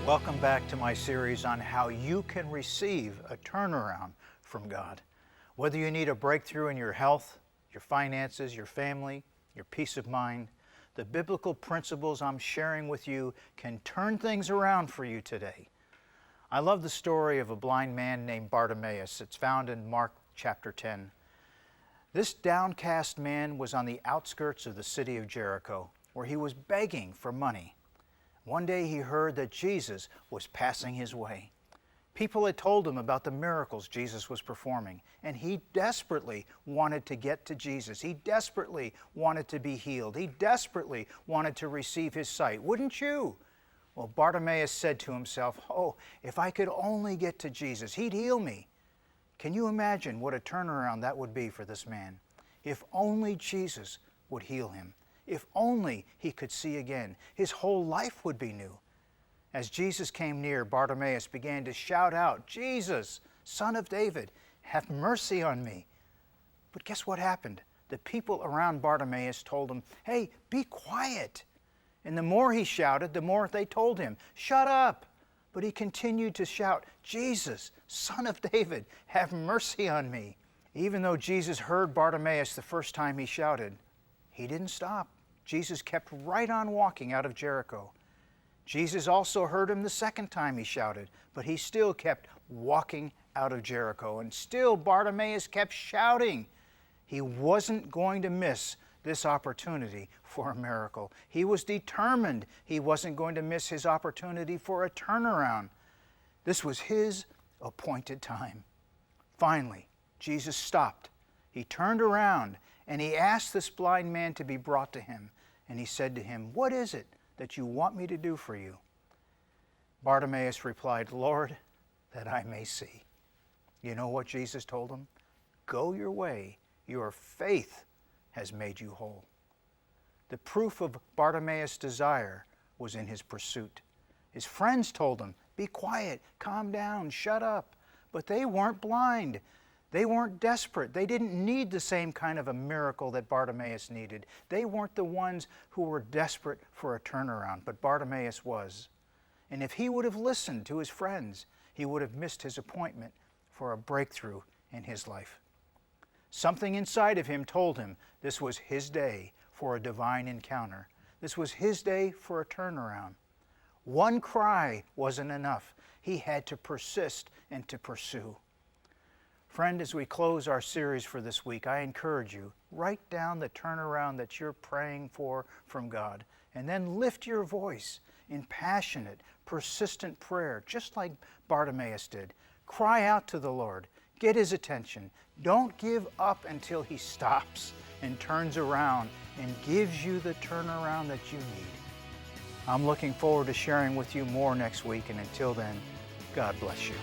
Welcome back to my series on how you can receive a turnaround from God. Whether you need a breakthrough in your health, your finances, your family, your peace of mind, the biblical principles I'm sharing with you can turn things around for you today. I love the story of a blind man named Bartimaeus. It's found in Mark chapter 10. This downcast man was on the outskirts of the city of Jericho, where he was begging for money. One day he heard that Jesus was passing his way. People had told him about the miracles Jesus was performing, and he desperately wanted to get to Jesus. He desperately wanted to be healed. He desperately wanted to receive his sight. Wouldn't you? Well, Bartimaeus said to himself, "Oh, if I could only get to Jesus, he'd heal me." Can you imagine what a turnaround that would be for this man? If only Jesus would heal him. If only he could see again, his whole life would be new. As Jesus came near, Bartimaeus began to shout out, "Jesus, Son of David, have mercy on me." But guess what happened? The people around Bartimaeus told him, "Hey, be quiet." And the more he shouted, the more they told him, "Shut up." But he continued to shout, "Jesus, Son of David, have mercy on me." Even though Jesus heard Bartimaeus the first time he shouted, he didn't stop. Jesus kept right on walking out of Jericho. Jesus also heard him the second time he shouted, but he still kept walking out of Jericho. And still Bartimaeus kept shouting. He wasn't going to miss this opportunity for a miracle. He was determined he wasn't going to miss his opportunity for a turnaround. This was his appointed time. Finally, Jesus stopped. He turned around and he asked this blind man to be brought to him. And he said to him, "What is it that you want me to do for you?" Bartimaeus replied, "Lord, that I may see." You know what Jesus told him? "Go your way, your faith has made you whole." The proof of Bartimaeus' desire was in his pursuit. His friends told him, "Be quiet, calm down, shut up." But they weren't blind. They weren't desperate. They didn't need the same kind of a miracle that Bartimaeus needed. They weren't the ones who were desperate for a turnaround, but Bartimaeus was. And if he would have listened to his friends, he would have missed his appointment for a breakthrough in his life. Something inside of him told him this was his day for a divine encounter. This was his day for a turnaround. One cry wasn't enough. He had to persist and to pursue. Friend, as we close our series for this week, I encourage you, write down the turnaround that you're praying for from God, and then lift your voice in passionate, persistent prayer, just like Bartimaeus did. Cry out to the Lord. Get his attention. Don't give up until he stops and turns around and gives you the turnaround that you need. I'm looking forward to sharing with you more next week, and until then, God bless you.